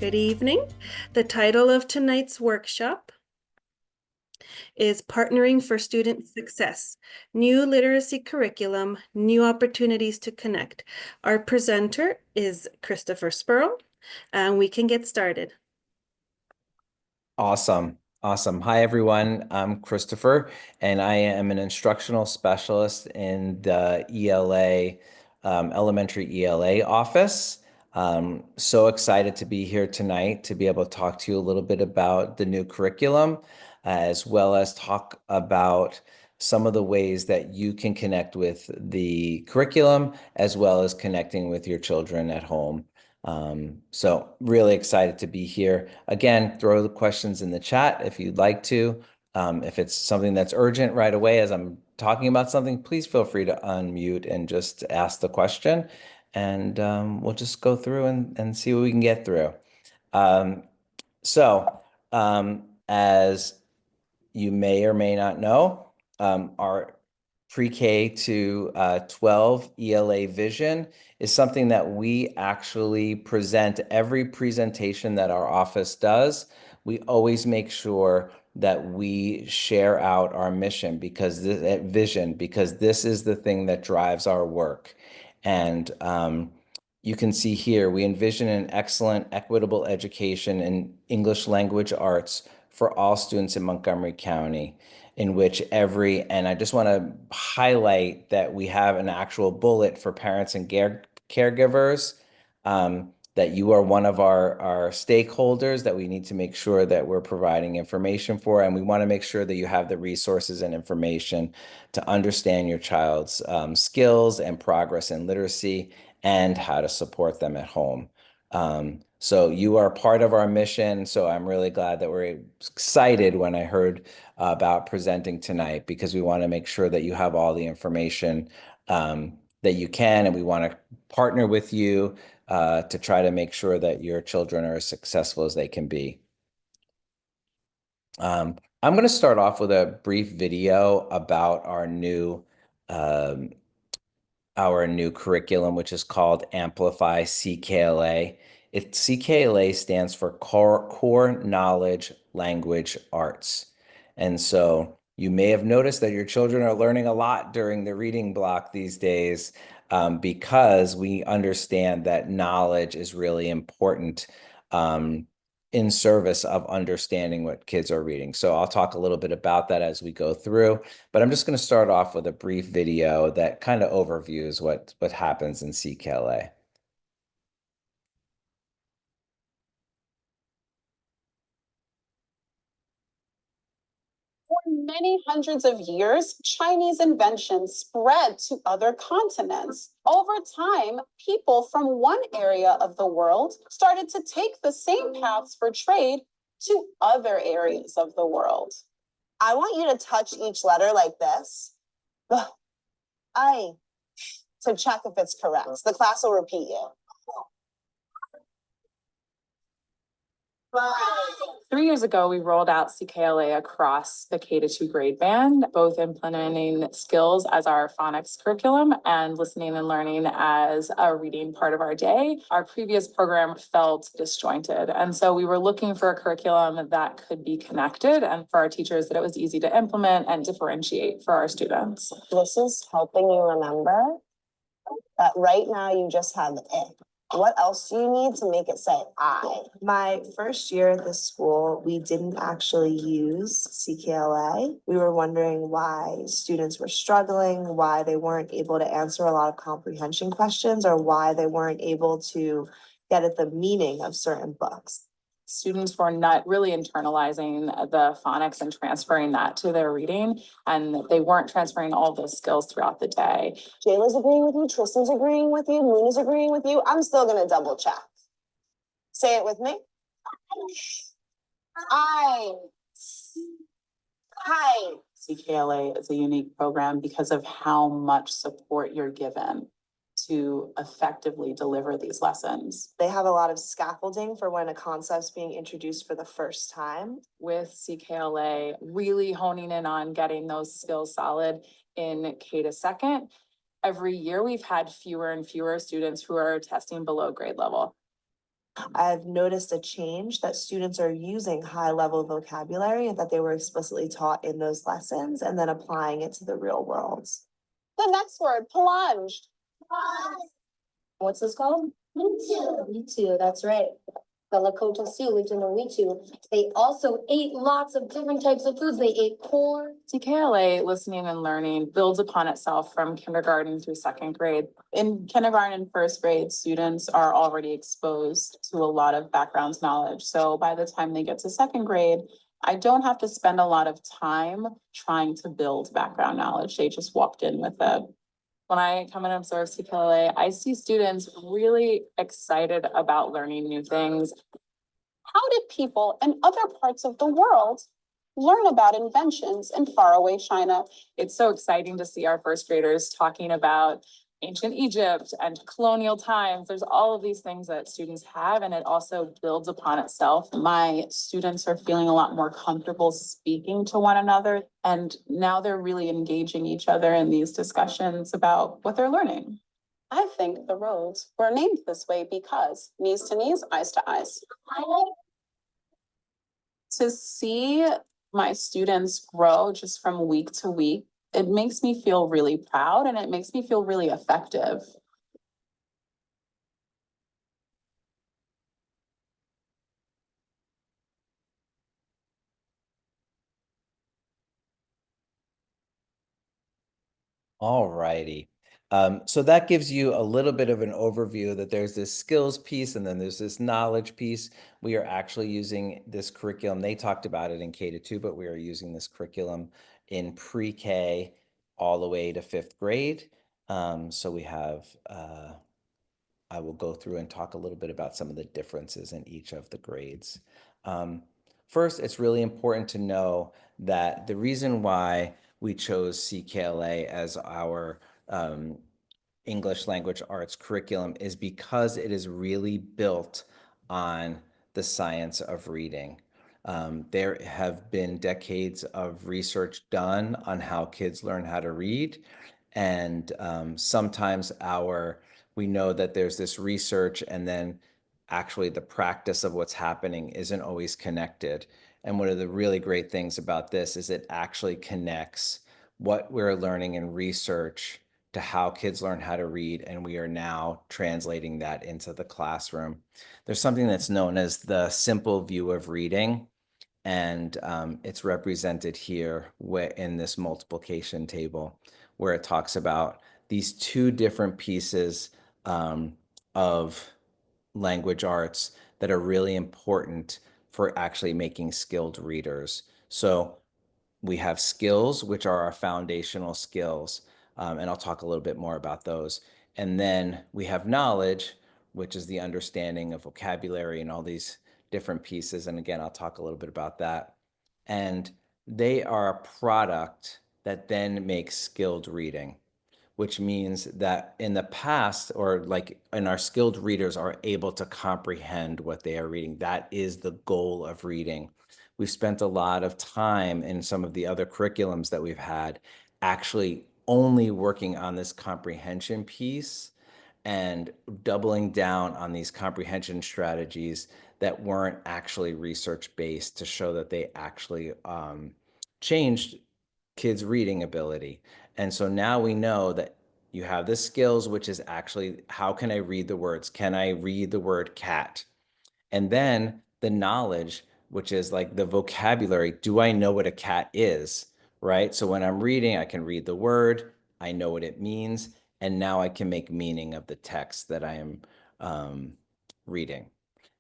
Good evening. The title of tonight's workshop is Partnering for Student Success, New Literacy Curriculum, New Opportunities to Connect. Our presenter is Christopher Spurl, and we can get started. Awesome. Awesome. Hi, everyone. I'm Christopher, and I am an instructional specialist in the ELA, elementary ELA office. So excited to be here tonight to be able to talk to you a little bit about the new curriculum, as well as talk about some of the ways that you can connect with the curriculum, as well as connecting with your children at home. So really excited to be here. Again, throw the questions in the chat if you'd like to. If it's something that's urgent right away as I'm talking about something, please feel free to unmute and just ask the question. And we'll just go through and see what we can get through. As you may or may not know, our pre-K to 12 ELA vision is something that we actually present every presentation that our office does. We always make sure that we share out our mission because this is the thing that drives our work. And you can see here, we envision an excellent, equitable education in English language arts for all students in Montgomery County, in which and I just want to highlight that we have an actual bullet for parents and caregivers, that you are one of our stakeholders that we need to make sure that we're providing information for, and we want to make sure that you have the resources and information to understand your child's skills and progress in literacy and how to support them at home. So you are part of our mission. So I'm really glad that we're excited when I heard about presenting tonight, because we want to make sure that you have all the information that you can, and we want to partner with you to try to make sure that your children are as successful as they can be. I'm going to start off with a brief video about our new curriculum, which is called Amplify CKLA. CKLA stands for Core Knowledge Language Arts. And so you may have noticed that your children are learning a lot during the reading block these days, because we understand that knowledge is really important in service of understanding what kids are reading. So I'll talk a little bit about that as we go through, but I'm just going to start off with a brief video that kind of overviews what happens in CKLA. For many hundreds of years, Chinese inventions spread to other continents. Over time, people from one area of the world started to take the same paths for trade to other areas of the world. I want you to touch each letter like this. I, to check if it's correct. The class will repeat you. 3 years ago, we rolled out CKLA across the K-2 grade band, both implementing skills as our phonics curriculum and listening and learning as a reading part of our day. Our previous program felt disjointed, and so we were looking for a curriculum that could be connected, and for our teachers that it was easy to implement and differentiate for our students. This is helping you remember that right now you just have it. What else do you need to make it say I? My first year at this school, we didn't actually use CKLA. We were wondering why students were struggling, why they weren't able to answer a lot of comprehension questions, or why they weren't able to get at the meaning of certain books. Students were not really internalizing the phonics and transferring that to their reading, and they weren't transferring all those skills throughout the day. Jayla's agreeing with you, Tristan's agreeing with you, Luna's agreeing with you. I'm still gonna double check. Say it with me. I. CKLA is a unique program because of how much support you're given to effectively deliver these lessons. They have a lot of scaffolding for when a concept's being introduced for the first time. With CKLA, really honing in on getting those skills solid in K-2. Every year, we've had fewer and fewer students who are testing below grade level. I've noticed a change that students are using high-level vocabulary that they were explicitly taught in those lessons and then applying it to the real world. The next word, plunged. What's this called? Ritu, that's right. The Lakota Sioux lived in the Ritu. They also ate lots of different types of foods. They ate corn. CKLA listening and learning builds upon itself from kindergarten through second grade. In kindergarten and first grade, students are already exposed to a lot of background knowledge. So by the time they get to second grade, I don't have to spend a lot of time trying to build background knowledge. They just walked in with it. When I come and observe CKLA, I see students really excited about learning new things. How did people in other parts of the world learn about inventions in faraway China? It's so exciting to see our first graders talking about ancient Egypt and colonial times. There's all of these things that students have, and it also builds upon itself. My students are feeling a lot more comfortable speaking to one another, and now they're really engaging each other in these discussions about what they're learning. I think the roads were named this way because knees to knees, eyes to eyes. To see my students grow just from week to week, it makes me feel really proud and it makes me feel really effective. All righty. So that gives you a little bit of an overview that there's this skills piece and then there's this knowledge piece. We are actually using this curriculum. They talked about it in K-2, but we are using this curriculum in pre-K all the way to 5th grade. So we have, I will go through and talk a little bit about some of the differences in each of the grades. First, it's really important to know that the reason why we chose CKLA as our English language arts curriculum is because it is really built on the science of reading. There have been decades of research done on how kids learn how to read, and sometimes we know that there's this research and then actually the practice of what's happening isn't always connected. And one of the really great things about this is it actually connects what we're learning in research to how kids learn how to read, and we are now translating that into the classroom. There's something that's known as the simple view of reading, and it's represented here in this multiplication table, where it talks about these two different pieces of language arts that are really important for actually making skilled readers. So we have skills, which are our foundational skills, and I'll talk a little bit more about those. And then we have knowledge, which is the understanding of vocabulary and all these different pieces. And again, I'll talk a little bit about that. And they are a product that then makes skilled reading, which means that in the past, or like in our skilled readers are able to comprehend what they are reading. That is the goal of reading. We've spent a lot of time in some of the other curriculums that we've had actually only working on this comprehension piece and doubling down on these comprehension strategies that weren't actually research-based to show that they actually changed kids' reading ability. And so now we know that you have the skills, which is actually, how can I read the words? Can I read the word cat? And then the knowledge, which is like the vocabulary. Do I know what a cat is, right? So when I'm reading, I can read the word, I know what it means, and now I can make meaning of the text that I am reading.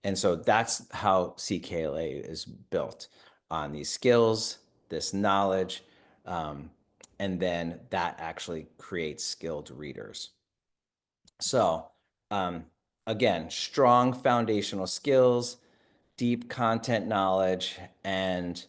And so that's how CKLA is built, on these skills, this knowledge, and then that actually creates skilled readers. So again, strong foundational skills, deep content knowledge, and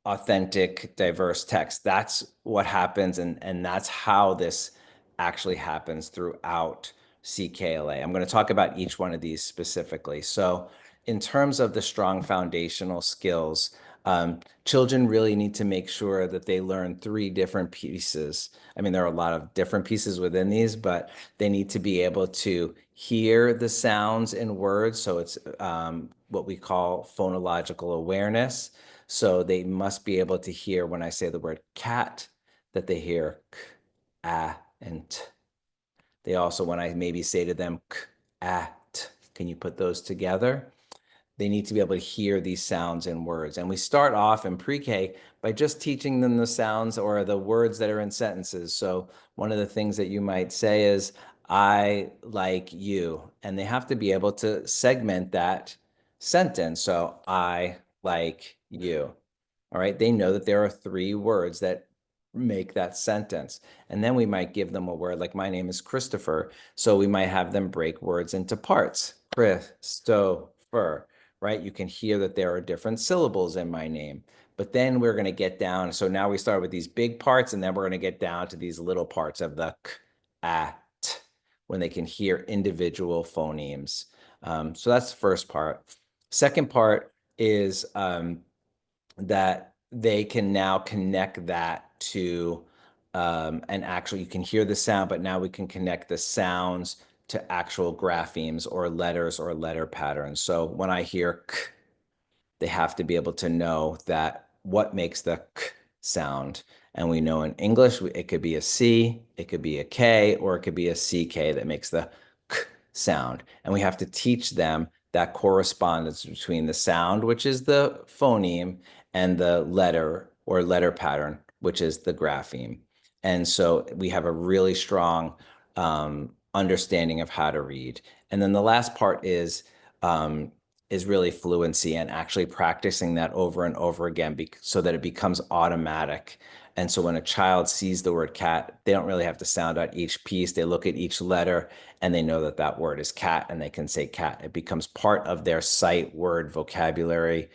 authentic, diverse text. That's what happens, and that's how this actually happens throughout CKLA. I'm going to talk about each one of these specifically. So in terms of the strong foundational skills, Children really need to make sure that they learn 3 different pieces. I mean, there are a lot of different pieces within these, but they need to be able to hear the sounds in words. So it's what we call phonological awareness. So they must be able to hear when I say the word cat, that they hear k, ah, and t. They also, when I maybe say to them k, ah, t, can you put those together? They need to be able to hear these sounds in words. And we start off in pre-K by just teaching them the sounds or the words that are in sentences. So one of the things that you might say is, I like you. And they have to be able to segment that sentence. So I like you. All right. They know that there are 3 words that make that sentence. And then we might give them a word like my name is Christopher. So we might have them break words into parts. Christopher, right? You can hear that there are different syllables in my name. But then we're going to get down. So now we start with these big parts, and then we're going to get down to these little parts of the k, a, t, when they can hear individual phonemes. So that's the first part. Second part is that they can now connect that to and actually you can hear the sound, but now we can connect the sounds to actual graphemes or letters or letter patterns. So when I hear k, they have to be able to know that what makes the k sound. And we know in English, it could be a C, it could be a K, or it could be a CK that makes the k sound. And we have to teach them that correspondence between the sound, which is the phoneme, and the letter or letter pattern, which is the grapheme. And so we have a really strong understanding of how to read. And then the last part is really fluency and actually practicing that over and over again so that it becomes automatic. And so when a child sees the word cat, they don't really have to sound out each piece. They look at each letter and they know that that word is cat and they can say cat. It becomes part of their sight word vocabulary.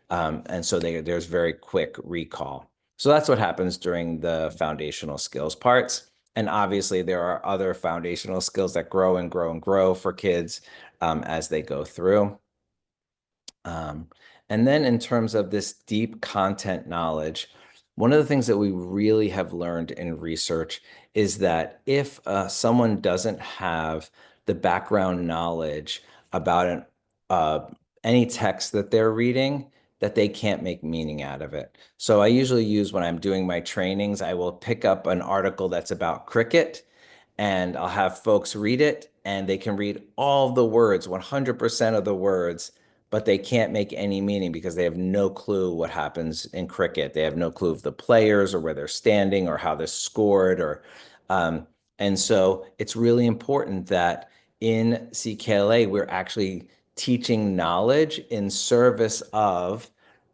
And so there's very quick recall. So that's what happens during the foundational skills parts. And obviously there are other foundational skills that grow and grow and grow for kids as they go through. And then in terms of this deep content knowledge, one of the things that we really have learned in research is that if someone doesn't have the background knowledge about any text that they're reading, that they can't make meaning out of it. So I usually use, when I'm doing my trainings, I will pick up an article that's about cricket and I'll have folks read it and they can read all the words, 100% of the words, but they can't make any meaning because they have no clue what happens in cricket. They have no clue of the players or where they're standing or how they're scored and so it's really important that in CKLA, we're actually teaching knowledge in service of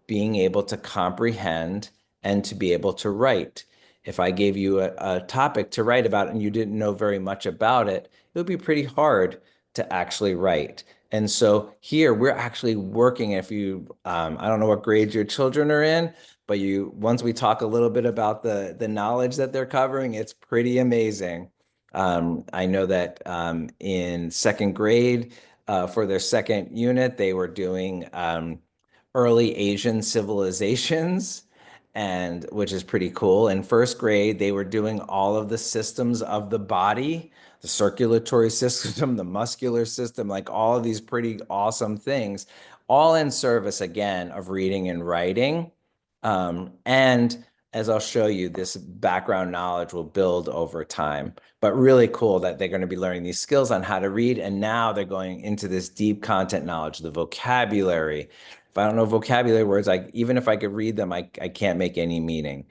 being able to comprehend and to be able to write. If I gave you a topic to write about and you didn't know very much about it, it would be pretty hard to actually write. And so here we're actually working, if you, I don't know what grade your children are in, but once we talk a little bit about the knowledge that they're covering, it's pretty amazing. I know that in 2nd grade, for their 2nd unit, they were doing early Asian civilizations, and which is pretty cool. In 1st grade, they were doing all of the systems of the body, the circulatory system, the muscular system, like all of these pretty awesome things, all in service again of reading and writing. And as I'll show you, this background knowledge will build over time. But really cool that they're going to be learning these skills on how to read. And now they're going into this deep content knowledge, the vocabulary. If I don't know vocabulary words, even if I could read them, I can't make any meaning.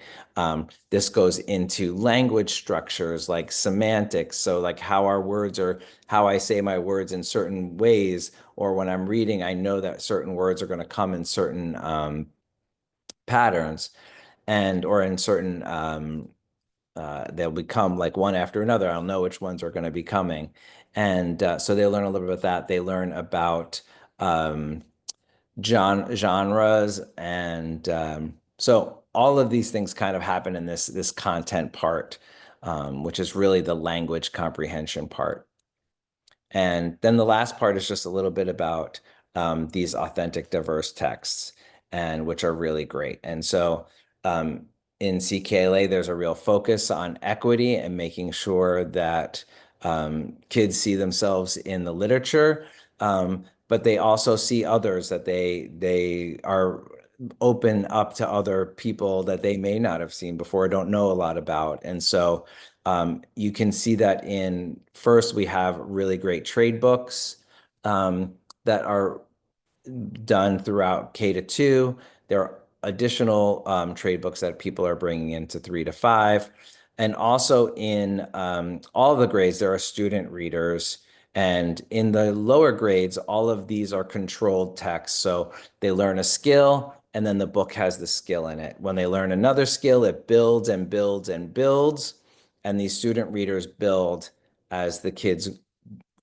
This goes into language structures like semantics. So like how our words are, how I say my words in certain ways, or when I'm reading, I know that certain words are going to come in certain patterns or in certain they'll become like one after another. I'll know which ones are going to be coming. And so they learn a little bit about that. They learn about genres. And so all of these things kind of happen in this content part, which is really the language comprehension part. And then the last part is just a little bit about these authentic, diverse texts. and which are really great. And so in CKLA, there's a real focus on equity and making sure that kids see themselves in the literature, but they also see others, that they are open up to other people that they may not have seen before, don't know a lot about. And so you can see that in, first, we have really great trade books that are done throughout K to 2. There are additional trade books that people are bringing into 3 to 5. And also in all of the grades, there are student readers. And in the lower grades, all of these are controlled texts. So they learn a skill, and then the book has the skill in it. When they learn another skill, it builds and builds and builds. And these student readers build as the kids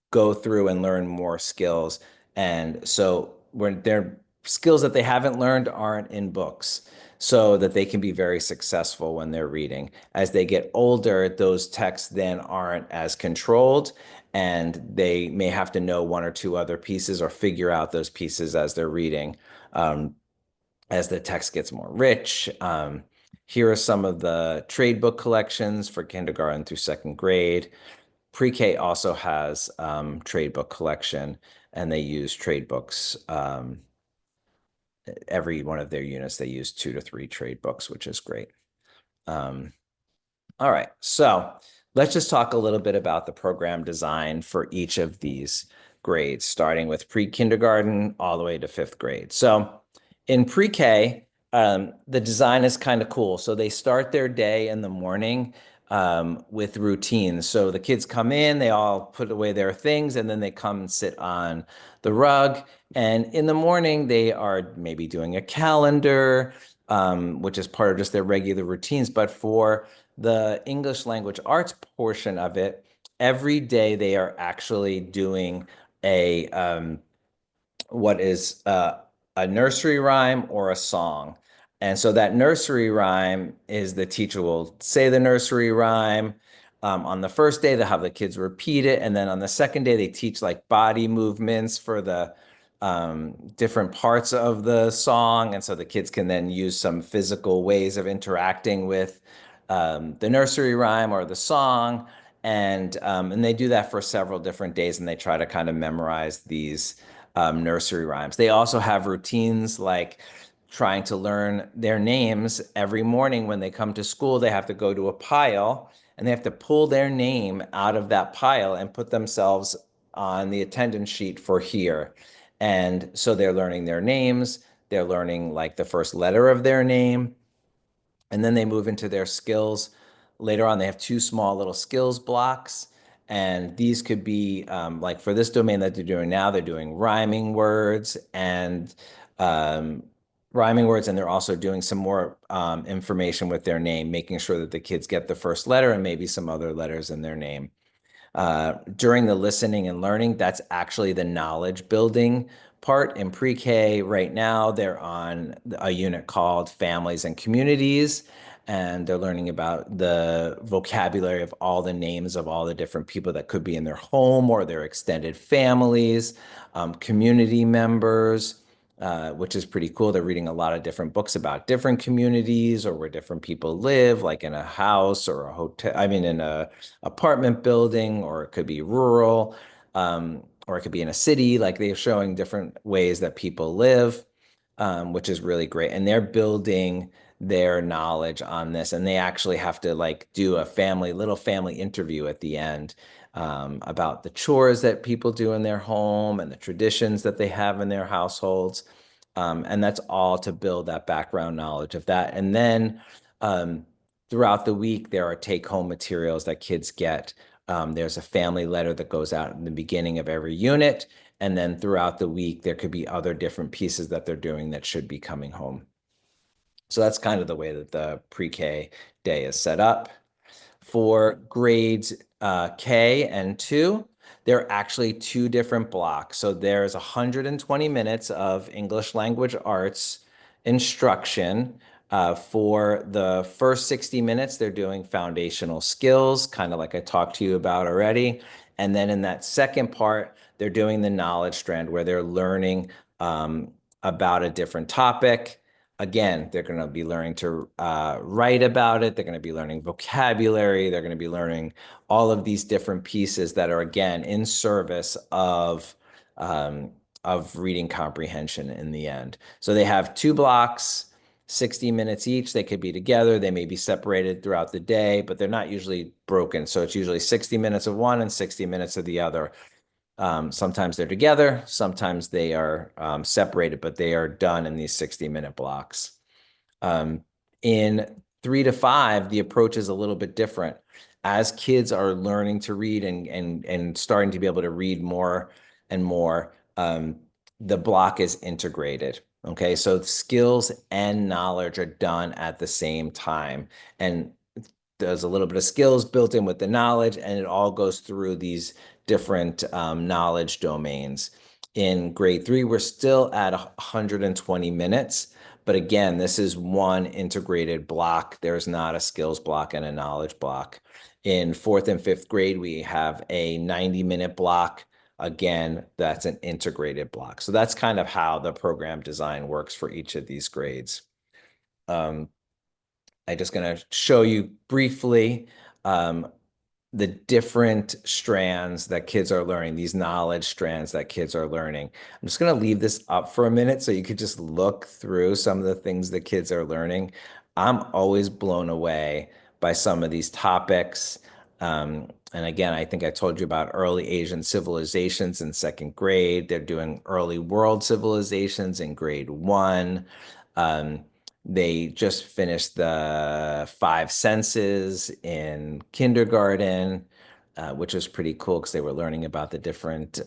go through and learn more skills. And so when their skills that they haven't learned aren't in books, so that they can be very successful when they're reading. As they get older, those texts then aren't as controlled, and they may have to know one or two other pieces or figure out those pieces as they're reading. As the text gets more rich, here are some of the trade book collections for kindergarten through second grade. PreK also has trade book collection, and they use trade books. Every one of their units, they use 2 to 3 trade books, which is great. All right, so let's just talk a little bit about the program design for each of these grades, starting with pre-kindergarten all the way to 5th grade. So in pre-K, the design is kind of cool. So they start their day in the morning with routines. So the kids come in, they all put away their things, and then they come and sit on the rug. And in the morning, they are maybe doing a calendar, which is part of just their regular routines. But for the English language arts portion of it, every day they are actually doing a what is a nursery rhyme or a song. And so that nursery rhyme is, the teacher will say the nursery rhyme. On the first day, they'll have the kids repeat it. And then on the second day, they teach like body movements for the different parts of the song. And so the kids can then use some physical ways of interacting with the nursery rhyme or the song. And they do that for several different days, and they try to kind of memorize these nursery rhymes. They also have routines like trying to learn their names. Every morning when they come to school, they have to go to a pile, and they have to pull their name out of that pile and put themselves on the attendance sheet for here. And so they're learning their names. They're learning like the first letter of their name. And then they move into their skills. Later on, they have 2 small little skills blocks. And these could be like for this domain that they're doing now, they're doing rhyming words, and they're also doing some more information with their name, making sure that the kids get the first letter and maybe some other letters in their name. During the listening and learning, that's actually the knowledge building part. In pre-K right now, they're on a unit called Families and Communities, and they're learning about the vocabulary of all the names of all the different people that could be in their home or their extended families, community members, which is pretty cool. They're reading a lot of different books about different communities or where different people live, like in a house or a hotel, in a apartment building, or it could be rural, or it could be in a city. Like they're showing different ways that people live, which is really great. And they're building their knowledge on this, and they actually have to like do a little family interview at the end about the chores that people do in their home and the traditions that they have in their households. And that's all to build that background knowledge of that. And then throughout the week, there are take-home materials that kids get. There's a family letter that goes out in the beginning of every unit. And then throughout the week, there could be other different pieces that they're doing that should be coming home. So that's kind of the way that the pre-K day is set up. For grades K and 2, there are actually 2 different blocks. So there's 120 minutes of English language arts instruction. For the first 60 minutes, they're doing foundational skills, kind of like I talked to you about already. And then in that second part, they're doing the knowledge strand, where they're learning about a different topic. Again, they're going to be learning to write about it. They're going to be learning vocabulary. They're going to be learning all of these different pieces that are, again, in service of reading comprehension in the end. So they have 2 blocks, 60 minutes each. They could be together. They may be separated throughout the day, but they're not usually broken. So it's usually 60 minutes of one and 60 minutes of the other. Sometimes they're together, sometimes they are separated, but they are done in these 60-minute blocks. In 3 to 5, the approach is a little bit different. As kids are learning to read and starting to be able to read more and more, the block is integrated. Okay, so skills and knowledge are done at the same time. And there's a little bit of skills built in with the knowledge, and it all goes through these different knowledge domains. In grade 3, we're still at 120 minutes. But again, this is one integrated block. There's not a skills block and a knowledge block. In 4th and 5th grade, we have a 90-minute block. Again, that's an integrated block. So that's kind of how the program design works for each of these grades. I'm just going to show you briefly the different strands that kids are learning, these knowledge strands that kids are learning. I'm just going to leave this up for a minute so you could just look through some of the things that kids are learning. I'm always blown away by some of these topics. And again, I think I told you about early Asian civilizations in 2nd grade. They're doing early world civilizations in grade 1. They just finished the 5 senses in kindergarten, which was pretty cool because they were learning about the different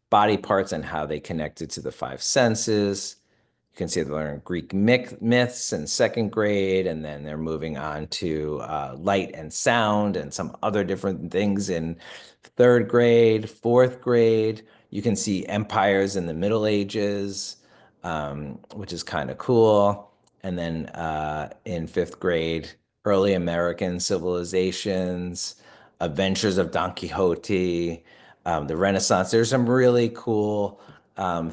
body parts and how they connected to the 5 senses. You can see they're learning Greek myths in 2nd grade, and then they're moving on to light and sound and some other different things in 3rd grade, 4th grade. You can see empires in the Middle Ages, which is kind of cool. And then in 5th grade, early American civilizations, adventures of Don Quixote, the Renaissance. There's some really cool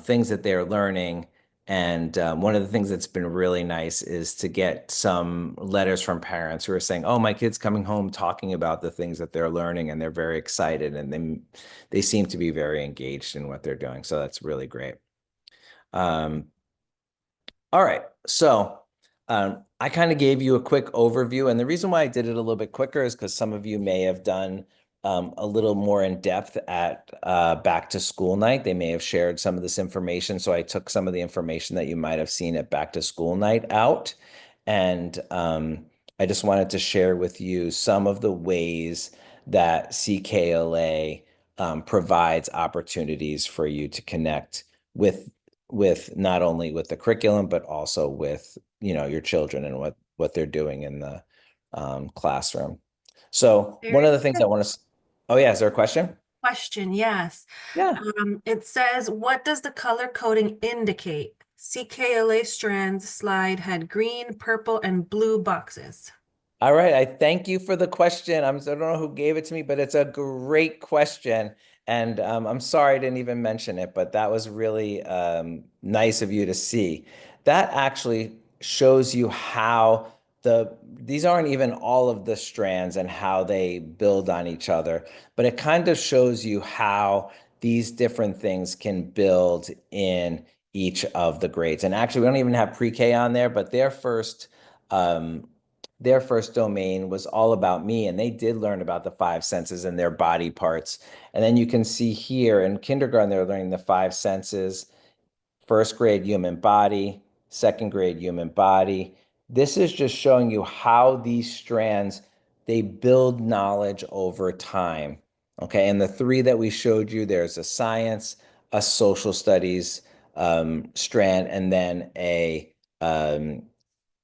things that they're learning. And one of the things that's been really nice is to get some letters from parents who are saying, oh, my kid's coming home talking about the things that they're learning, and they're very excited, and they seem to be very engaged in what they're doing. So that's really great. All right, so I kind of gave you a quick overview, and the reason why I did it a little bit quicker is because some of you may have done a little more in depth at back to school night. They may have shared some of this information, so I took some of the information that you might have seen at back to school night out, and I just wanted to share with you some of the ways that CKLA provides opportunities for you to connect with not only with the curriculum, but also with, your children and what they're doing in the classroom. So one of the things I want to, oh yeah, is there a question? Question, yes. Yeah. It says, what does the color coding indicate? CKLA strands slide had green, purple, and blue boxes. All right, I thank you for the question. I don't know who gave it to me, but it's a great question. And I'm sorry I didn't even mention it, but that was really nice of you to see. That actually shows you how these aren't even all of the strands and how they build on each other, but it kind of shows you how these different things can build in each of the grades. And actually, we don't even have pre-K on there, but their first domain was all about me, and they did learn about the 5 senses and their body parts. And then you can see here in kindergarten, they're learning the 5 senses, 1st grade human body, 2nd grade human body. This is just showing you how these strands, they build knowledge over time. Okay, and the 3 that we showed you, there's a science, a social studies strand, and then a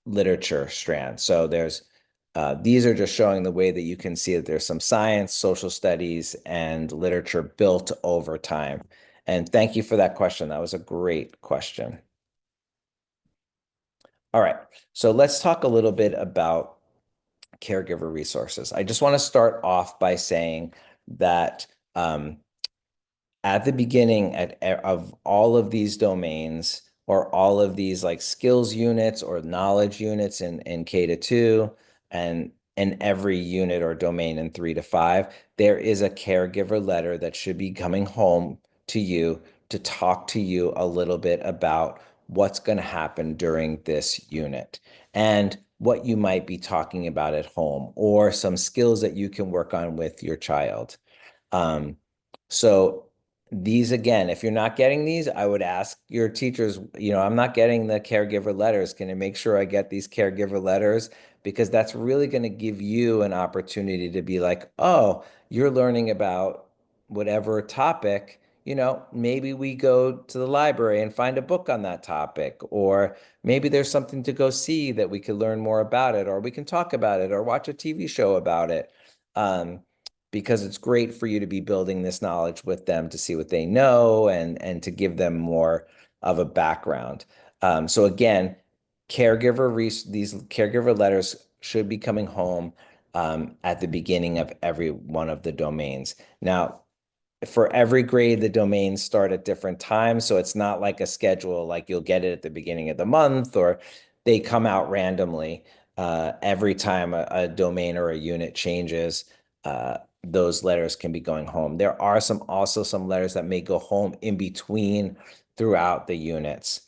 literature strand. So these are just showing the way that you can see that there's some science, social studies, and literature built over time. And thank you for that question. That was a great question. All right, so let's talk a little bit about caregiver resources. I just want to start off by saying that at the beginning of all of these domains, or all of these like skills units or knowledge units in K to 2 and in every unit or domain in 3 to 5, there is a caregiver letter that should be coming home to you to talk to you a little bit about what's going to happen during this unit and what you might be talking about at home or some skills that you can work on with your child. So these again, if you're not getting these, I would ask your teachers, I'm not getting the caregiver letters. Can you make sure I get these caregiver letters? Because that's really going to give you an opportunity to be like, oh, you're learning about whatever topic, maybe we go to the library and find a book on that topic, or maybe there's something to go see that we could learn more about it, or we can talk about it or watch a TV show about it. Because it's great for you to be building this knowledge with them to see what they know and to give them more of a background. So again, these caregiver letters should be coming home at the beginning of every one of the domains. Now, for every grade, the domains start at different times. So it's not like a schedule, like you'll get it at the beginning of the month or they come out randomly. Every time a domain or a unit changes, those letters can be going home. There are also some letters that may go home in between throughout the units.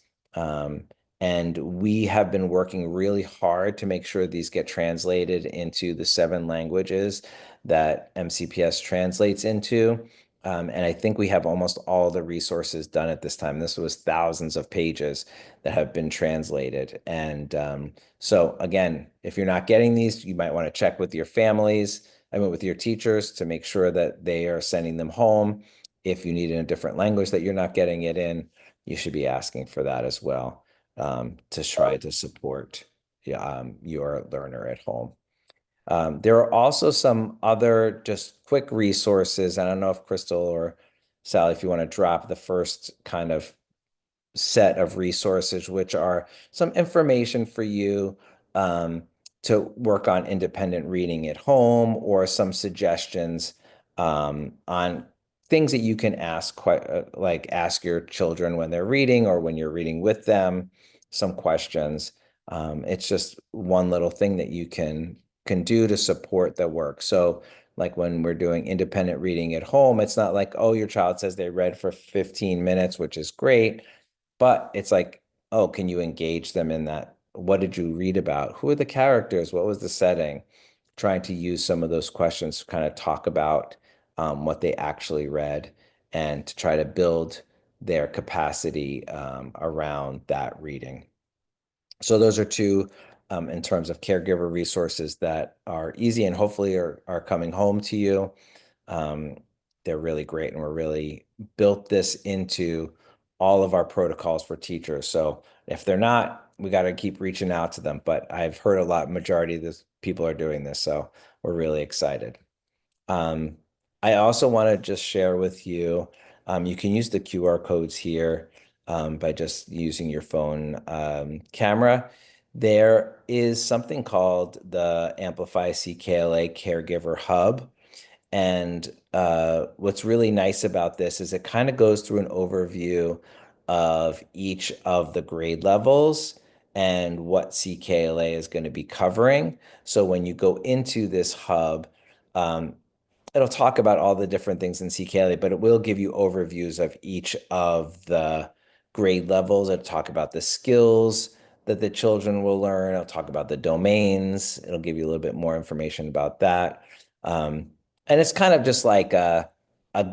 And we have been working really hard to make sure these get translated into the 7 languages that MCPS translates into. And I think we have almost all the resources done at this time. This was thousands of pages that have been translated. And so again, if you're not getting these, you might want to check with your families, with your teachers to make sure that they are sending them home. If you need it in a different language that you're not getting it in, you should be asking for that as well to try to support your learner at home. There are also some other just quick resources. I don't know if Crystal or Sally, if you want to drop the first kind of set of resources, which are some information for you to work on independent reading at home or some suggestions on things that you can ask, like ask your children when they're reading or when you're reading with them, some questions. It's just one little thing that you can do to support the work. So like when we're doing independent reading at home, it's not like, oh, your child says they read for 15 minutes, which is great. But it's like, oh, can you engage them in that? What did you read about? Who are the characters? What was the setting? Trying to use some of those questions to kind of talk about what they actually read and to try to build their capacity around that reading. So those are 2 in terms of caregiver resources that are easy and hopefully are coming home to you. They're really great, and we're really built this into all of our protocols for teachers. So if they're not, we got to keep reaching out to them. But I've heard a lot, majority of this people are doing this, so we're really excited. I also want to just share with you, you can use the QR codes here by just using your phone camera. There is something called the Amplify CKLA Caregiver Hub. And what's really nice about this is it kind of goes through an overview of each of the grade levels and what CKLA is going to be covering. So when you go into this hub, um, it'll talk about all the different things in CKLA, but it will give you overviews of each of the grade levels. It'll talk about the skills that the children will learn. It'll talk about the domains. It'll give you a little bit more information about that. And it's kind of just like a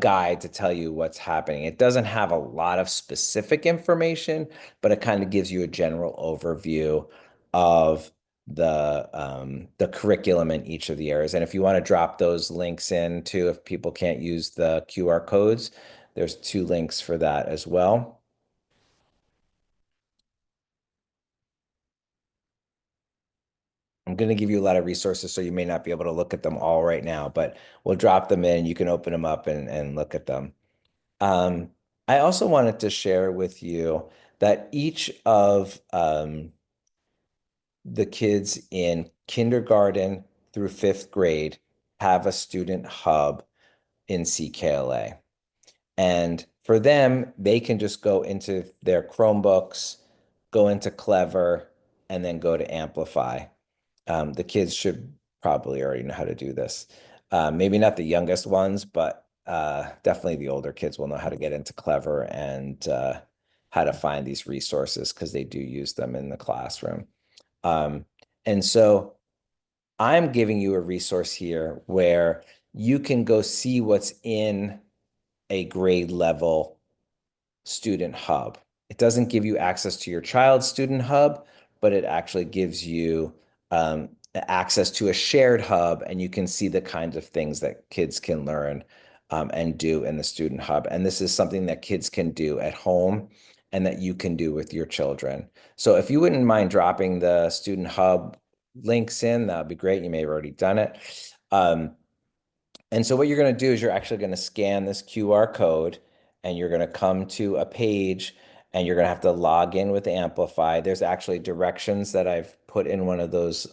guide to tell you what's happening. It doesn't have a lot of specific information, but it kind of gives you a general overview of the curriculum in each of the areas. And if you want to drop those links in too, if people can't use the QR codes, there's 2 links for that as well. I'm going to give you a lot of resources, so you may not be able to look at them all right now, but we'll drop them in. You can open them up and look at them. I also wanted to share with you that each of the kids in kindergarten through 5th grade have a student hub in CKLA. And For them, they can just go into their Chromebooks, go into Clever, and then go to Amplify. The kids should probably already know how to do this. Maybe not the youngest ones, but definitely the older kids will know how to get into Clever and how to find these resources because they do use them in the classroom. And so I'm giving you a resource here where you can go see what's in a grade level student hub. It doesn't give you access to your child's student hub, but it actually gives you access to a shared hub, and you can see the kinds of things that kids can learn and do in the student hub. And this is something that kids can do at home and that you can do with your children. So if you wouldn't mind dropping the student hub links in, that would be great. You may have already done it. And so what you're going to do is you're actually going to scan this QR code and you're going to come to a page and you're going to have to log in with Amplify. There's actually directions that I've put in one of those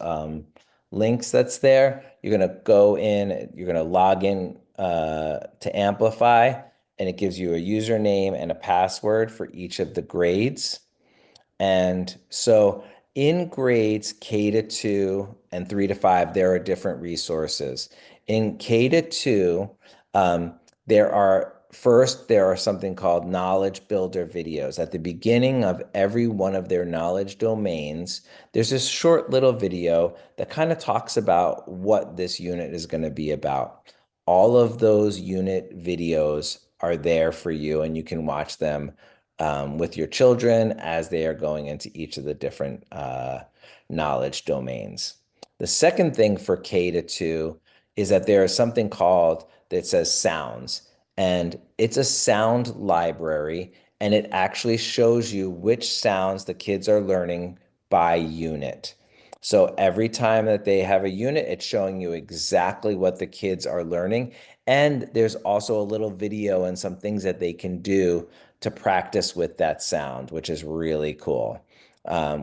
links that's there. You're going to go in, you're going to log in to Amplify, and it gives you a username and a password for each of the grades. And so in grades K to 2 and 3 to 5, there are different resources. In K to 2, there are something called knowledge builder videos. At the beginning of every one of their knowledge domains, there's this short little video that kind of talks about what this unit is going to be about. All of those unit videos are there for you, and you can watch them with your children as they are going into each of the different knowledge domains. The second thing for K to 2 is that there is something called that says sounds, and it's a sound library, and it actually shows you which sounds the kids are learning by unit. So every time that they have a unit, it's showing you exactly what the kids are learning. And there's also a little video and some things that they can do to practice with that sound, which is really cool,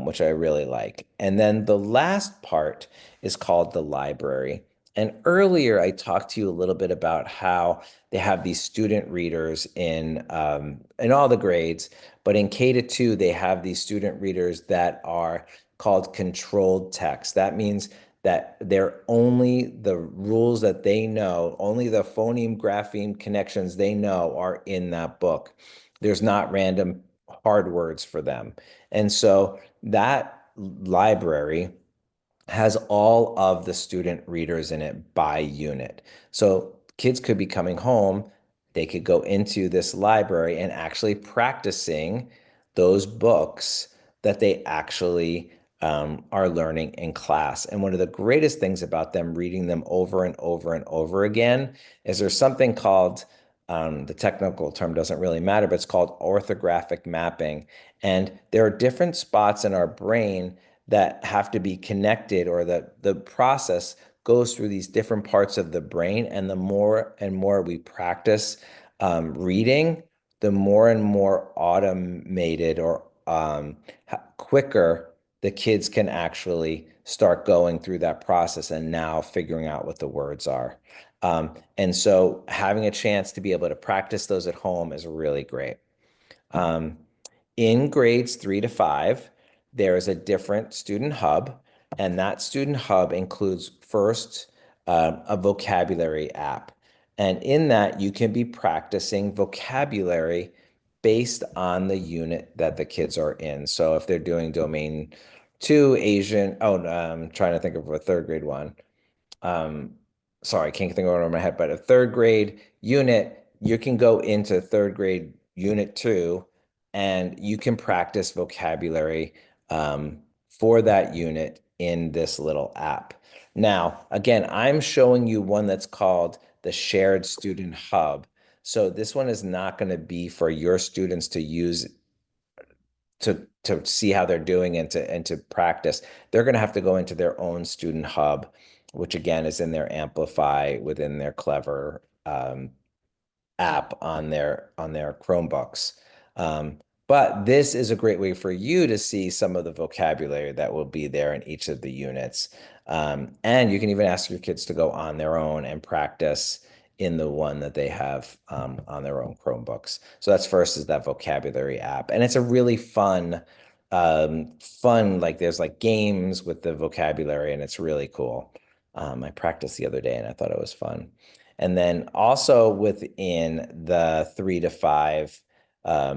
which I really like. And then the last part is called the library. And earlier I talked to you a little bit about how they have these student readers in all the grades, but in K to 2, they have these student readers that are called controlled text. That means that they're only the rules that they know, only the phoneme grapheme connections they know are in that book. There's not random hard words for them. And so that library has all of the student readers in it by unit. So kids could be coming home, they could go into this library and actually practicing those books that they actually are learning in class. And one of the greatest things about them reading them over and over and over again is there's something called, the technical term doesn't really matter, but it's called orthographic mapping. And there are different spots in our brain that have to be connected, or the process goes through these different parts of the brain. And the more and more we practice reading, the more and more automated or quicker the kids can actually start going through that process and now figuring out what the words are. And so having a chance to be able to practice those at home is really great. In grades 3 to 5, there is a different student hub, and that student hub includes first a vocabulary app. And in that, you can be practicing vocabulary based on the unit that the kids are in. So if they're doing domain 2 Asian, I'm trying to think of a third grade one. Sorry, I can't think of it over my head, but a third grade unit, you can go into third grade unit 2 and you can practice vocabulary for that unit in this little app. Now, again, I'm showing you one that's called the Shared Student Hub. So this one is not going to be for your students to use to see how they're doing and to practice. They're going to have to go into their own student hub, which again is in their Amplify within their Clever app on their Chromebooks. But this is a great way for you to see some of the vocabulary that will be there in each of the units. And you can even ask your kids to go on their own and practice in the one that they have on their own Chromebooks. So that's first is that vocabulary app. And it's a really fun, like there's like games with the vocabulary and it's really cool. I practiced the other day and I thought it was fun. And then also within the 3 to 5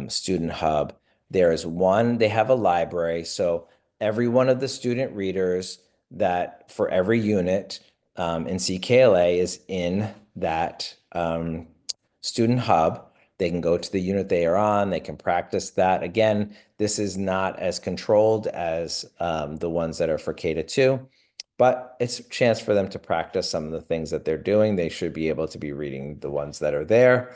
student hub, they have a library. So every one of the student readers that for every unit in CKLA is in that student hub. They can go to the unit they are on. They can practice that. Again, this is not as controlled as the ones that are for K-2, but it's a chance for them to practice some of the things that they're doing. They should be able to be reading the ones that are there.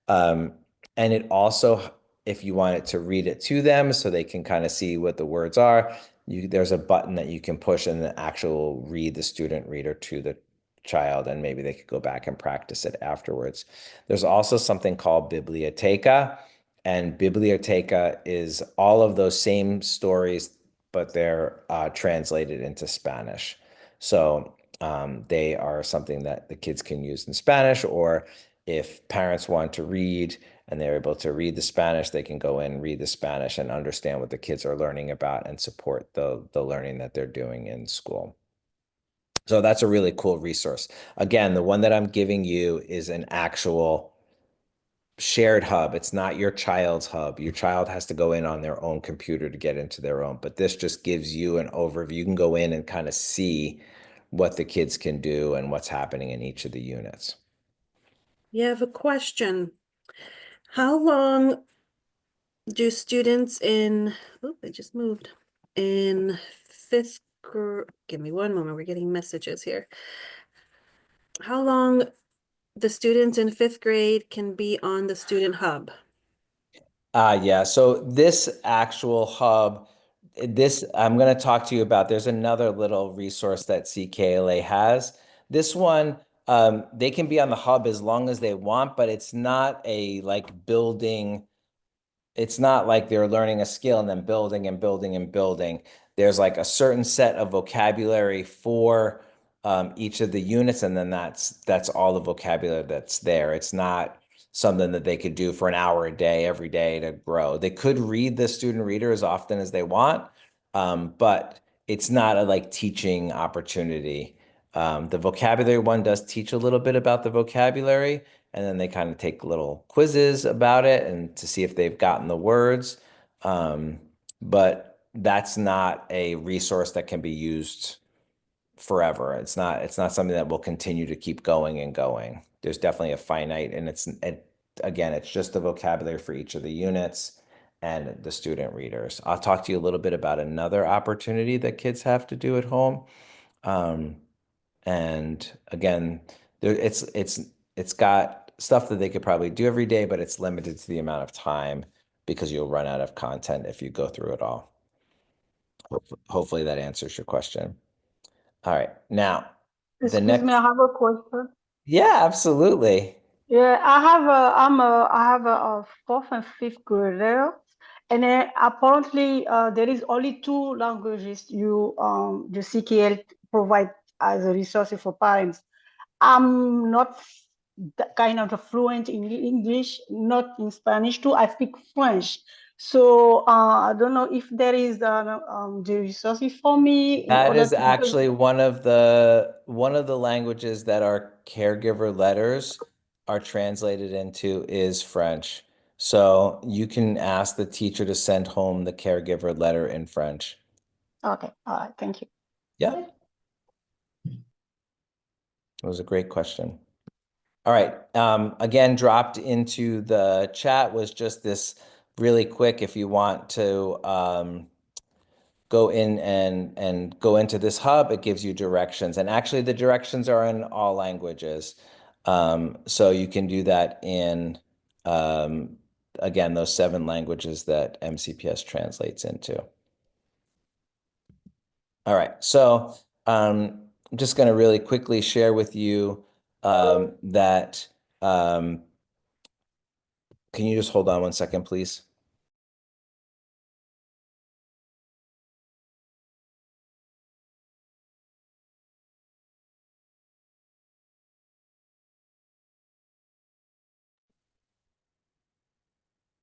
And it also, if you wanted to read it to them so they can kind of see what the words are, there's a button that you can push and the actual read the student reader to the child, and maybe they could go back and practice it afterwards. There's also something called Biblioteca, and Biblioteca is all of those same stories, but they're translated into Spanish. So they are something that the kids can use in Spanish, or if parents want to read and they're able to read the Spanish, they can go in, read the Spanish, and understand what the kids are learning about and support the learning that they're doing in school. So that's a really cool resource. Again, the one that I'm giving you is an actual shared hub. It's not your child's hub. Your child has to go in on their own computer to get into their own, but this just gives you an overview. You can go in and kind of see what the kids can do and what's happening in each of the units. You have a question. How long do students in, oh, I just moved, in fifth grade, give me one moment, we're getting messages here. How long the students in fifth grade can be on the student hub? Yeah, so this actual hub, this I'm going to talk to you about. There's another little resource that CKLA has. This one, they can be on the hub as long as they want, but it's not a like building. It's not like they're learning a skill and then building and building and building. There's like a certain set of vocabulary for each of the units, and then that's all the vocabulary that's there. It's not something that they could do for an hour a day every day to grow. They could read the student reader as often as they want, but it's not a like teaching opportunity. The vocabulary one does teach a little bit about the vocabulary, and then they kind of take little quizzes about it and to see if they've gotten the words. But that's not a resource that can be used forever. It's not something that will continue to keep going and going. There's definitely a finite, and again, it's just the vocabulary for each of the units and the student readers. I'll talk to you a little bit about another opportunity that kids have to do at home. And again, it's got stuff that they could probably do every day, but it's limited to the amount of time because you'll run out of content if you go through it all. Hopefully that answers your question. All right, now the Excuse next, me, I have a question. yeah, absolutely. Yeah, I have a fourth and fifth grader, and then apparently there is only two languages the CKL provide as a resource for parents. I'm not kind of fluent in English, not in Spanish too. I speak French, so I don't know if there is the resources for me in That order is to. Because actually one of the languages that our caregiver letters are translated into is French. So you can ask the teacher to send home the caregiver letter in French. Okay, all right, thank you. Yeah, it was a great question. All right. Again, dropped into the chat was just this really quick. If you want to go in and go into this hub, it gives you directions. And actually, the directions are in all languages. So you can do that in, again, those 7 languages that MCPS translates into. All right. So I'm just going to really quickly share with you that. Can you just hold on one second, please?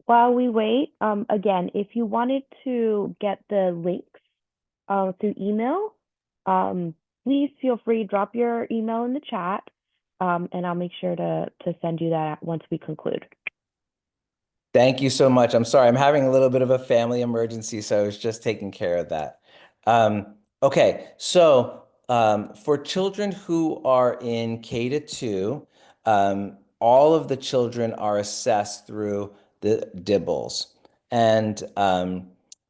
while we wait, again, if you wanted to get the links through email, please feel free, drop your email in the chat, and I'll make sure to send you that once we conclude. Thank you so much. I'm sorry, I'm having a little bit of a family emergency, so I was just taking care of that. Okay, so for children who are in K-2, all of the children are assessed through the DIBELS. And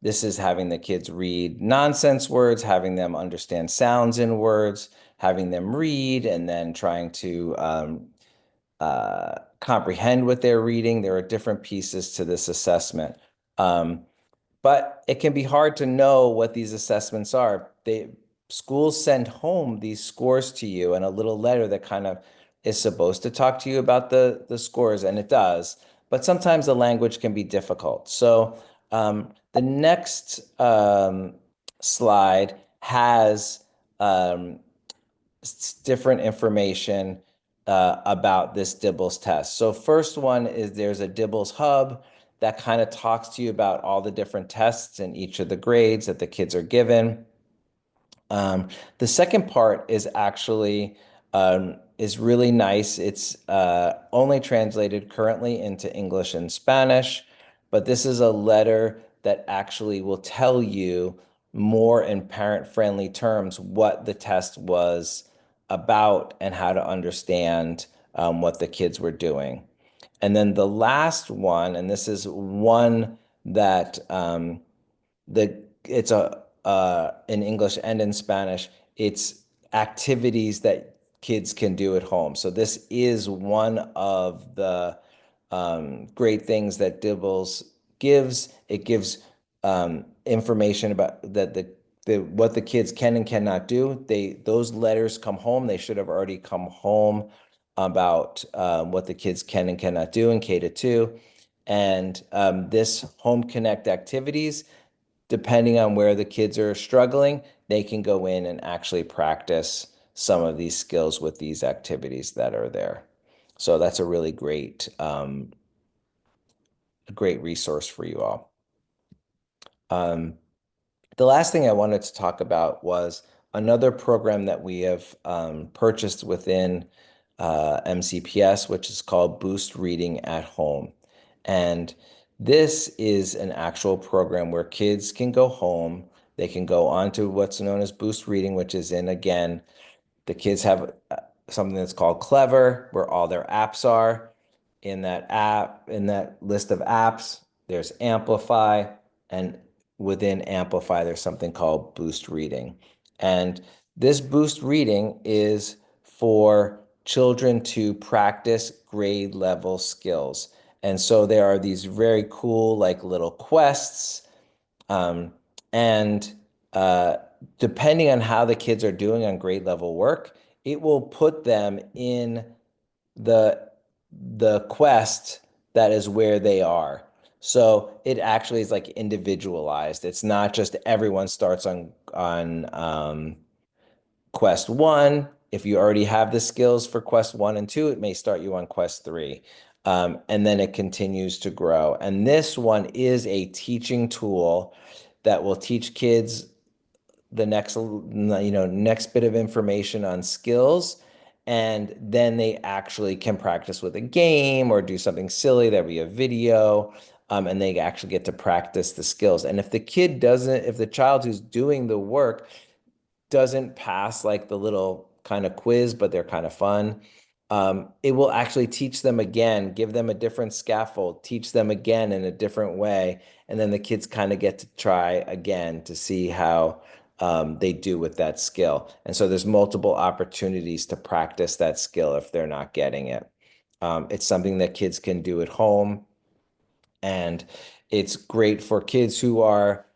this is having the kids read nonsense words, having them understand sounds in words, having them read, and then trying to comprehend what they're reading. There are different pieces to this assessment. But it can be hard to know what these assessments are. Schools send home these scores to you and a little letter that kind of is supposed to talk to you about the scores, and it does. But sometimes the language can be difficult. So the next slide has different information about this DIBELS test. So first one is there's a DIBELS hub that kind of talks to you about all the different tests and each of the grades that the kids are given. The second part is actually is really nice. It's only translated currently into English and Spanish, but this is a letter that actually will tell you more in parent-friendly terms what the test was about and how to understand what the kids were doing. And then the last one, and this is one that it's in English and in Spanish, it's activities that kids can do at home. So this is one of the great things that DIBELS gives. It gives information about what the kids can and cannot do. Those letters come home. They should have already come home about what the kids can and cannot do in K-2. And this Home Connect activities, depending on where the kids are struggling, they can go in and actually practice some of these skills with these activities that are there. So that's a really great resource for you all. The last thing I wanted to talk about was another program that we have purchased within MCPS, which is called Boost Reading at Home. And this is an actual program where kids can go home. They can go on to what's known as Boost Reading, which is again, the kids have something that's called Clever, where all their apps are. In that list of apps, there's Amplify, and within Amplify, there's something called Boost Reading. And this Boost Reading is for children to practice grade level skills. And so there are these very cool, like little quests. And depending on how the kids are doing on grade level work, it will put them in the quest that is where they are. So it actually is like individualized. It's not just everyone starts on quest 1. If you already have the skills for quest 1 and 2, it may start you on quest 3. And then it continues to grow. And this one is a teaching tool that will teach kids the next bit of information on skills, and then they actually can practice with a game or do something silly. There'll be a video, and they actually get to practice the skills. And if the child who's doing the work doesn't pass like the little kind of quiz, but they're kind of fun, it will actually teach them again, give them a different scaffold, teach them again in a different way. And then the kids kind of get to try again to see how they do with that skill. And so there's multiple opportunities to practice that skill if they're not getting it. It's something that kids can do at home. And it's great for kids who are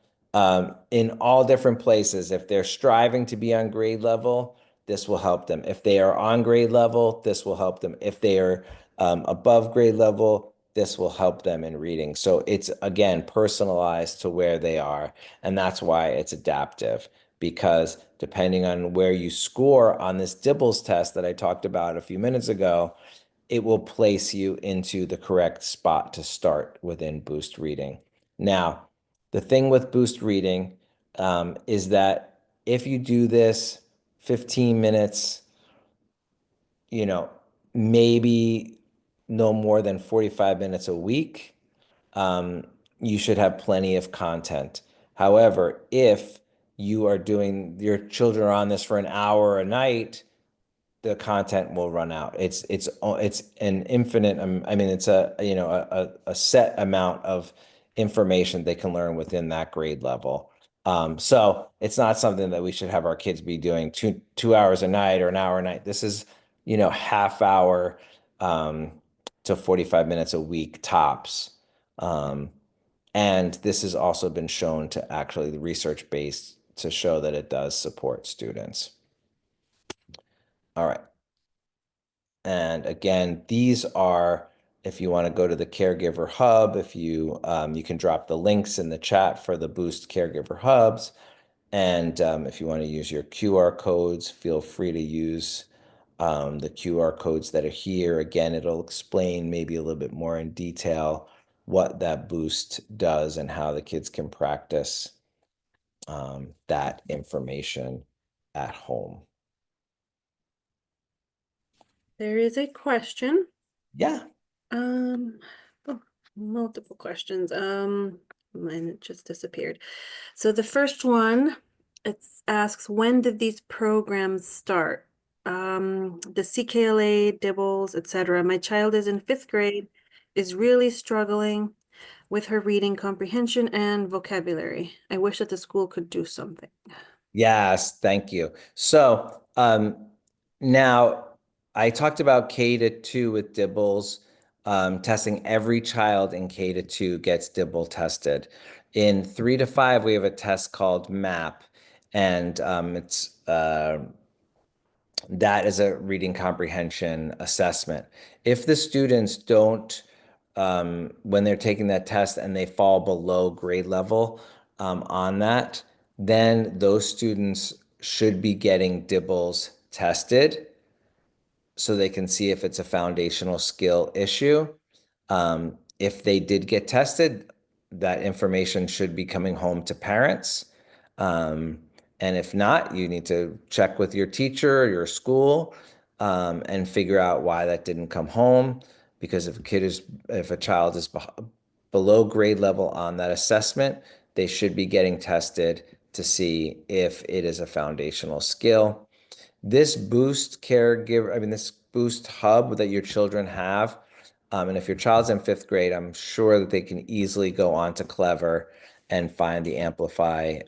in all different places. If they're striving to be on grade level, this will help them. If they are on grade level, this will help them. If they are above grade level, this will help them in reading. So it's, again, personalized to where they are. And that's why it's adaptive, because depending on where you score on this DIBELS test that I talked about a few minutes ago, it will place you into the correct spot to start within Boost Reading. Now, the thing with Boost Reading is that if you do this 15 minutes, maybe no more than 45 minutes a week, you should have plenty of content. However, if you are doing, your children are on this for an hour a night, the content will run out. It's an infinite. I mean, it's a set amount of information they can learn within that grade level. So it's not something that we should have our kids be doing 2 hours a night or an hour a night. This is half hour to 45 minutes a week tops. And this has also been shown to actually the research based to show that it does support students. All right. And again, these are, if you want to go to the Caregiver Hub, if you can drop the links in the chat for the Boost Caregiver Hubs. And if you want to use your QR codes, feel free to use the QR codes that are here. Again, it'll explain maybe a little bit more in detail what that Boost does and how the kids can practice that information at home. There is a question. Yeah. Oh, multiple questions. Mine just disappeared. So the first one, it asks, when did these programs start? The CKLA, Dibbles, etc. My child is in 5th grade, is really struggling with her reading comprehension and vocabulary. I wish that the school could do something. Yes, thank you. So now I talked about K-2 with Dibbles. Testing every child in K-2 gets Dibble tested. In 3 to 5, we have a test called MAP, and that is a reading comprehension assessment. If the students don't, when they're taking that test and they fall below grade level on that, then those students should be getting Dibbles tested so they can see if it's a foundational skill issue. If they did get tested, that information should be coming home to parents. And if not, you need to check with your teacher or your school and figure out why that didn't come home. Because if a child is below grade level on that assessment, they should be getting tested to see if it is a foundational skill. This Boost this Boost hub that your children have, and if your child's in 5th grade, I'm sure that they can easily go on to Clever and find the Amplify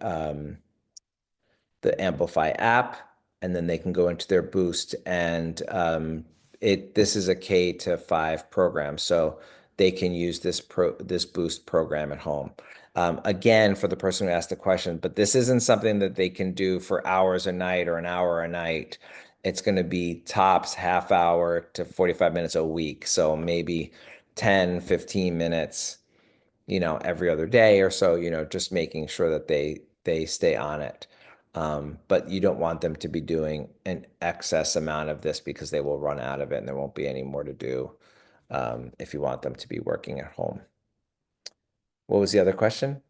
app, and then they can go into their Boost, and this is a K-5 program, so they can use this Boost program at home. Again, for the person who asked the question, but this isn't something that they can do for hours a night or an hour a night. It's going to be tops half hour to 45 minutes a week, so maybe 10, 15 minutes, every other day or so, just making sure that they stay on it. But you don't want them to be doing an excess amount of this because they will run out of it and there won't be any more to do if you want them to be working at home. What was the other question?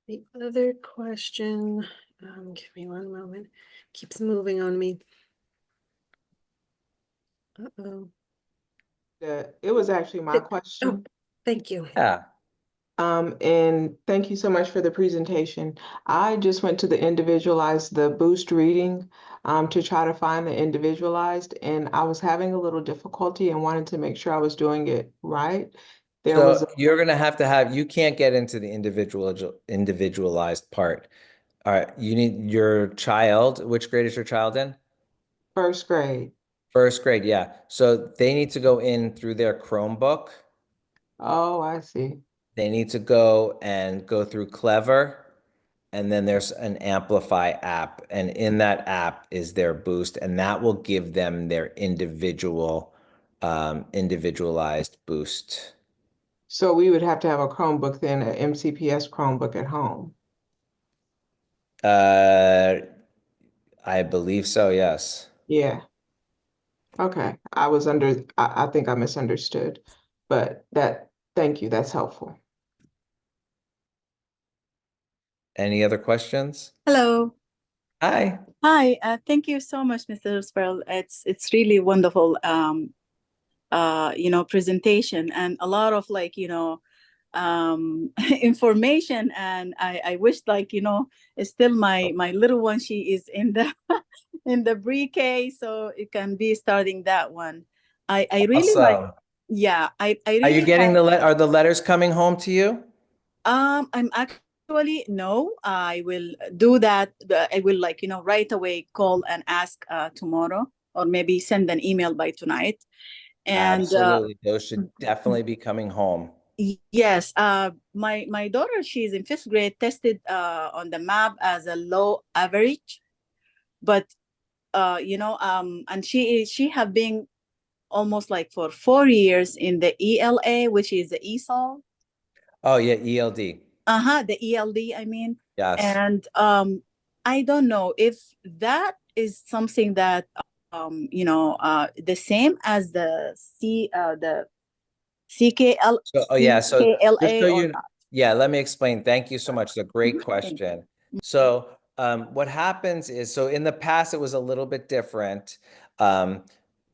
The other question, give me one moment. Keeps moving on me. Uh-oh. It was actually my question. Thank you. Yeah. And thank you so much for the presentation. I just went to the Boost reading to try to find the individualized, and I was having a little difficulty and wanted to make sure I was doing it right. So you're going to have, you can't get into the individualized part. All right. You need your child. Which grade is your child in? 1st grade. 1st grade. Yeah. So they need to go in through their Chromebook. Oh, I see. They need to go through Clever, and then there's an Amplify app, and in that app is their Boost, and that will give them their individualized Boost. So we would have to have a Chromebook then, an MCPS Chromebook at home. I believe so, yes. Yeah. Okay, I think I misunderstood, but thank you, that's helpful. Any other questions? Hello. Hi. Hi. Thank you so much, Mr. Sperl. It's really wonderful presentation and a lot of information, and I wish it's still my little one, she is in the in the pre-K, so it can be starting that one. I really like, Awesome. yeah, I Are you really getting have are the letters coming home to you? I'm actually no, I will do that. I will right away call and ask tomorrow, or maybe send an email by tonight. And Absolutely. Those should definitely be coming home. yes, my daughter, she's in fifth grade, tested on the map as a low average, but and she have been almost like for 4 years in the ELA, which is the ESOL. Oh, yeah, ELD. The ELD, I mean. Yes. And I don't know if that is something that the same as the So, oh yeah, so just so CKLA or you, yeah, let me explain. Thank you so much. It's a great not. Thank question. you. So, what happens is, so in the past it was a little bit different, um,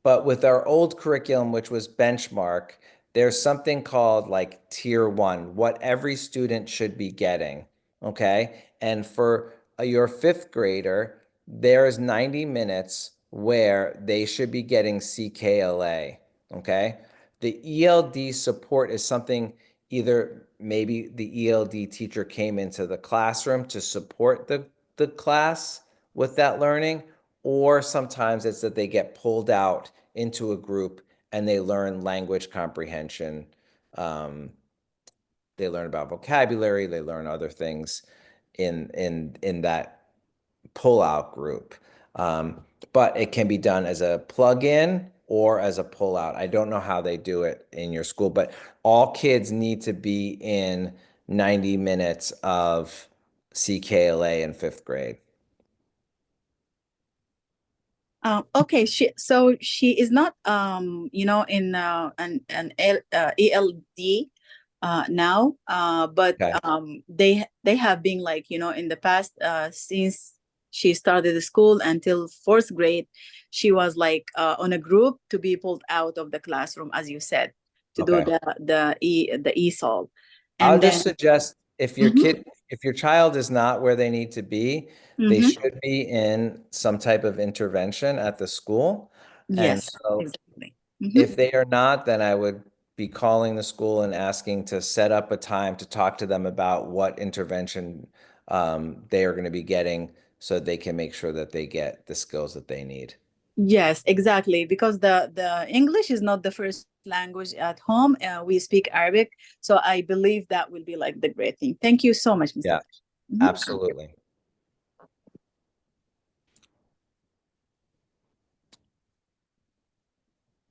but with our old curriculum, which was benchmark, there's something called like tier one, what every student should be getting. Okay, and for your fifth grader, there's 90 minutes where they should be getting CKLA. Okay. The ELD support is something either maybe the ELD teacher came into the classroom to support the class with that learning, or sometimes it's that they get pulled out into a group and they learn language comprehension. Um, they learn about vocabulary, they learn other things in that pull-out group. Um, but it can be done as a plug-in or as a pull-out. I don't know how they do it in your school, but all kids need to be in 90 minutes of CKLA in fifth grade. Okay, she is not in an ELD now, but Okay. they have been in the past, since she started the school until fourth grade, she was on a group to be pulled out of the classroom, as you said, to do Okay. the ESOL. I'll And just then suggest if your mhm, kid, if your child is not where they need to be, they mhm, should be in some type of intervention at the school. And yes, so exactly. Mhm. if they are not, then I would be calling the school and asking to set up a time to talk to them about what intervention they are going to be getting so they can make sure that they get the skills that they need. Yes, exactly. Because the English is not the first language at home. We speak Arabic, so I believe that will be the great thing. Thank you so much, Mr. Yeah, Mhm. absolutely.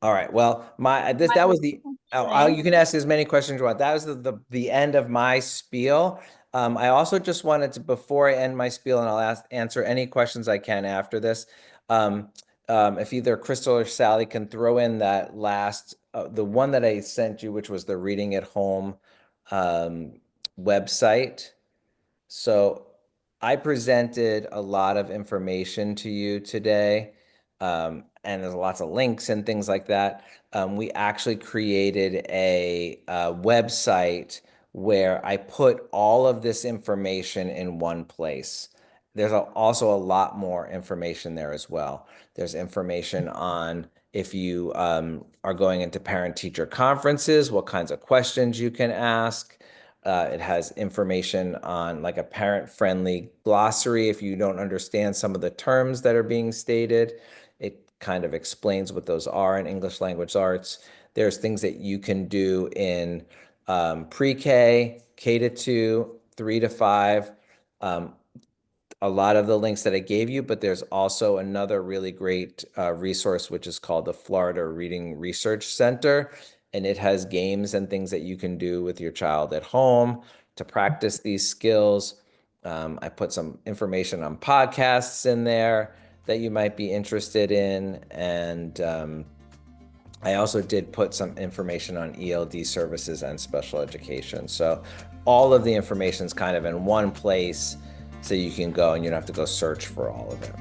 All right. Well, that was the you can ask as many questions you want. That was the end of my spiel. I also just wanted to, before I end my spiel, and I'll answer any questions I can after this. Um, if either Crystal or Sally can throw in that last, the one that I sent you, which was the Reading at Home website. So I presented a lot of information to you today, and there's lots of links and things like that. We actually created a website where I put all of this information in one place. There's also a lot more information there as well. There's information on if you are going into parent-teacher conferences, what kinds of questions you can ask. It has information on like a parent-friendly glossary if you don't understand some of the terms that are being stated. It kind of explains what those are in English language arts. There's things that you can do in pre-K, K to 2, 3 to 5. A lot of the links that I gave you, but there's also another really great resource, which is called the Florida Reading Research Center. And it has games and things that you can do with your child at home to practice these skills. I put some information on podcasts in there that you might be interested in. And I also did put some information on ELD services and special education. So all of the information is kind of in one place, so you can go and you don't have to go search for all of it.